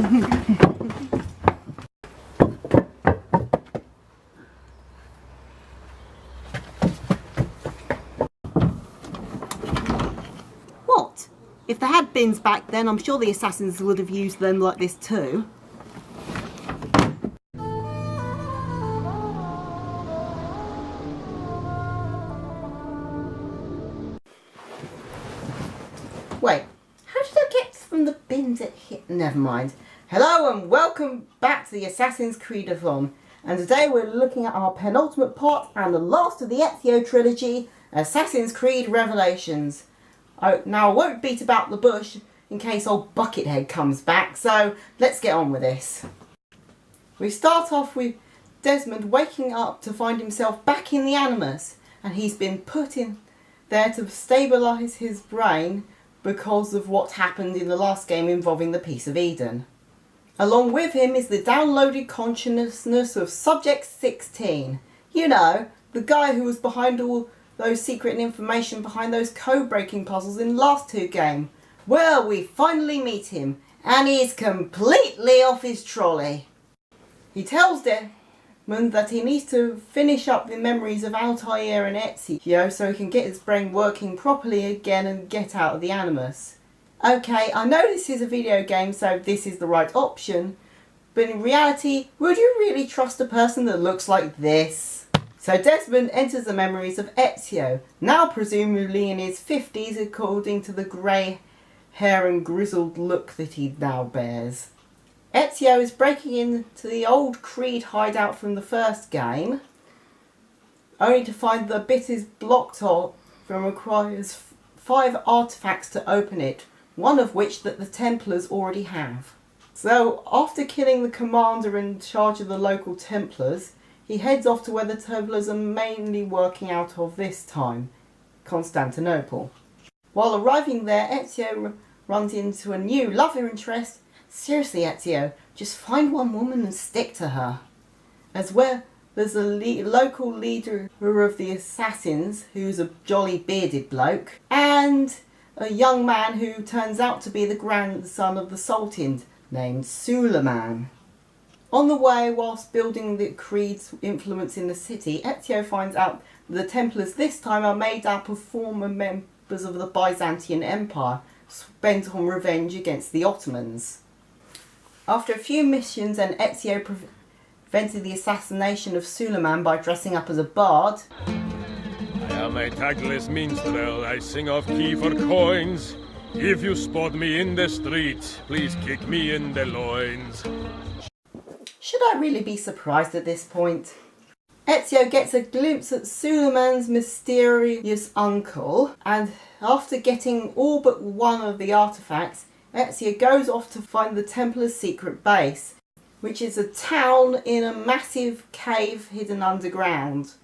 What? If they had bins back then, I'm sure the assassins would have used them like this too. Wait, how did I get from the bins at here? Never mind. Hello and welcome back to the Assassin's Creedathon. And today we're looking at our penultimate part and the last of the Ezio Trilogy, Assassin's Creed Revelations. Now I won't beat about the bush in case old Buckethead comes back, so let's get on with this. We start off with Desmond waking up to find himself back in the Animus, and he's been put in there to stabilise his brain because of what happened in the last game involving the Piece of Eden. Along with him is the downloaded consciousness of Subject 16. You know, the guy who was behind all those secret information behind those code-breaking puzzles in the last two games. Well, we finally meet him, and he's completely off his trolley. He tells Desmond that he needs to finish up the memories of Altair and Ezio so he can get his brain working properly again and get out of the Animus. Okay, I know this is a video game, so this is the right option, but in reality, would you really trust a person that looks like this? So Desmond enters the memories of Ezio, now presumably in his 50s according to the grey hair and grizzled look that he now bears. Ezio is breaking into the old Creed hideout from the first game, only to find the bit is blocked off and requires 5 artefacts to open it, one of which that the Templars already have. So after killing the commander in charge of the local Templars, he heads off to where the Templars are mainly working out of this time, Constantinople. While arriving there, Ezio runs into a new love interest. Seriously, Ezio, just find one woman and stick to her. As well, there's a local leader of the assassins, who's a jolly bearded bloke, and a young man who turns out to be the grandson of the Sultan, named Suleiman. On the way, whilst building the Creed's influence in the city, Ezio finds out that the Templars this time are made up of former members of the Byzantine Empire, bent on revenge against the Ottomans. After a few missions and Ezio prevented the assassination of Suleiman by dressing up as a bard. I am a tagless minstrel, I sing off key for coins. If you spot me in the street, please kick me in the loins. Should I really be surprised at this point? Ezio gets a glimpse at Suleiman's mysterious uncle, and after getting all but one of the artefacts, Ezio goes off to find the Templar's secret base, which is a town in a massive cave hidden underground.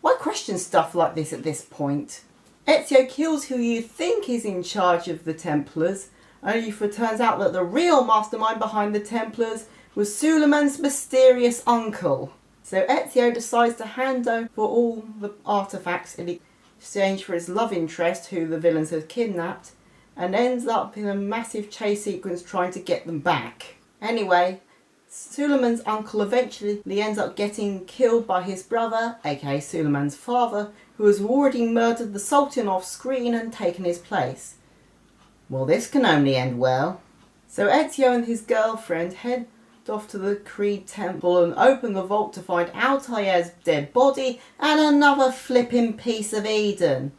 Why question stuff like this at this point? Ezio kills who you think is in charge of the Templars, only for it turns out that the real mastermind behind the Templars was Suleiman's mysterious uncle. So Ezio decides to hand over all the artefacts in exchange for his love interest, who the villains had kidnapped, and ends up in a massive chase sequence trying to get them back. Anyway, Suleiman's uncle eventually ends up getting killed by his brother, aka Suleiman's father, who has already murdered the Sultan off screen and taken his place. Well, this can only end well. So Ezio and his girlfriend head off to the Creed temple and open the vault to find Altair's dead body and another flipping piece of Eden.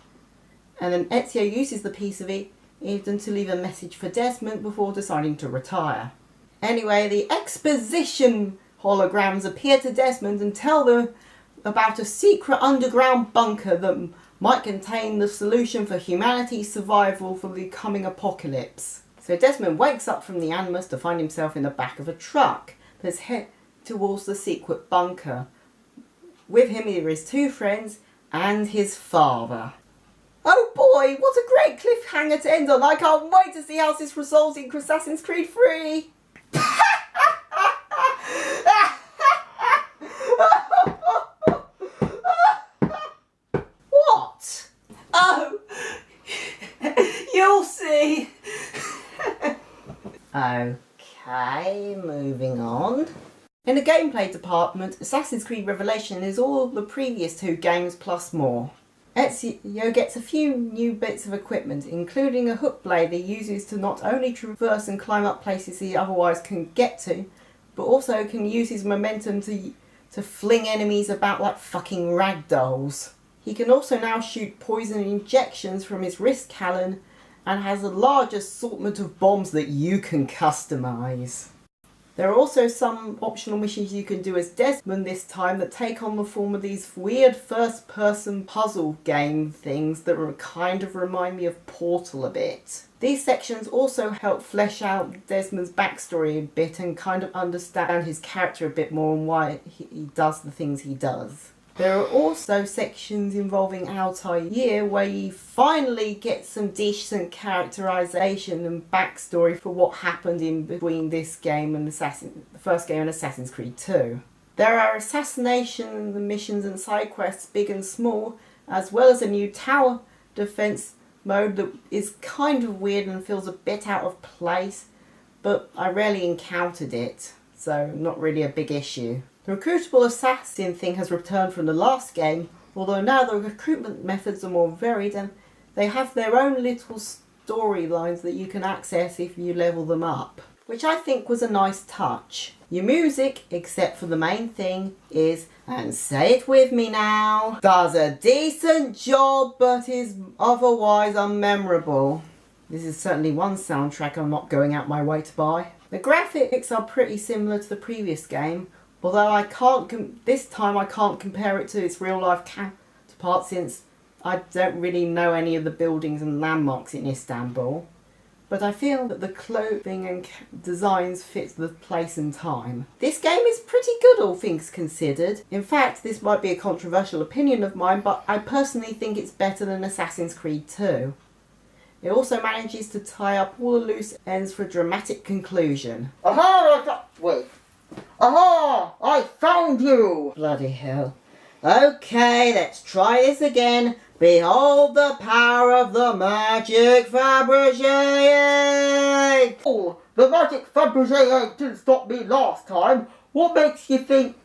And then Ezio uses the piece of Eden to leave a message for Desmond before deciding to retire. Anyway, the exposition holograms appear to Desmond and tell them about a secret underground bunker that might contain the solution for humanity's survival for the coming apocalypse. So Desmond wakes up from the Animus to find himself in the back of a truck that's headed towards the secret bunker. With him are his 2 friends and his father. Oh boy, what a great cliffhanger to end on. I can't wait to see how this resolves in Assassin's Creed 3. What? Oh, you'll see. Okay. Okay, moving on. In the gameplay department, Assassin's Creed Revelation is all the previous 2 games plus more. Ezio gets a few new bits of equipment, including a hook blade he uses to not only traverse and climb up places he otherwise couldn't get to, but also can use his momentum to fling enemies about like fucking ragdolls. He can also now shoot poison injections from his wrist cannon and has a large assortment of bombs that you can customise. There are also some optional missions you can do as Desmond this time that take on the form of these weird first-person puzzle game things that kind of remind me of Portal a bit. These sections also help flesh out Desmond's backstory a bit and kind of understand his character a bit more and why he does the things he does. There are also sections involving Altair where you finally get some decent characterisation and backstory for what happened in between this game and the first game and Assassin's Creed 2. There are assassination missions and side quests, big and small, as well as a new tower defence mode that is kind of weird and feels a bit out of place, but I rarely encountered it, so not really a big issue. The recruitable assassin thing has returned from the last game, although now the recruitment methods are more varied and they have their own little storylines that you can access if you level them up, which I think was a nice touch. Your music, except for the main thing, is, and say it with me now, does a decent job but is otherwise unmemorable. This is certainly one soundtrack I'm not going out my way to buy. The graphics are pretty similar to the previous game, although this time I can't compare it to its real-life counterpart since I don't really know any of the buildings and landmarks in Istanbul. But I feel that the clothing and designs fit the place and time. This game is pretty good, all things considered. In fact, this might be a controversial opinion of mine, but I personally think it's better than Assassin's Creed 2. It also manages to tie up all the loose ends for a dramatic conclusion. Aha! I found you! Bloody hell. Okay, let's try this again. Behold the power of the magic Fabergé! Oh, the magic Fabergé didn't stop me last time. What makes you think...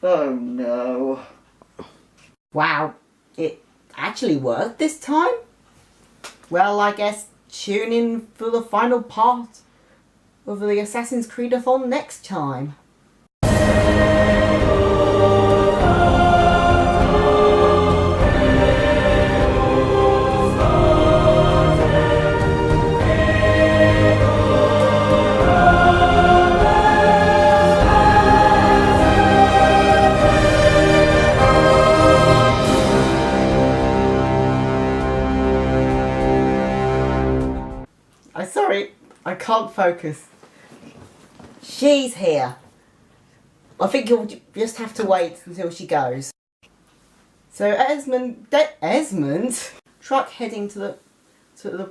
Oh no. Wow, it actually worked this time? Well, I guess tune in for the final part of the Assassin's Creedathon next time. I'm sorry, I can't focus. She's here. I think you'll just have to wait until she goes. So Esmond, truck heading to the.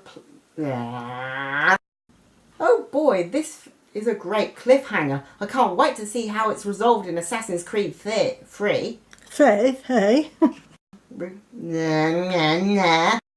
Oh boy, this is a great cliffhanger. I can't wait to see how it's resolved in Assassin's Creed 3. Faith, hey?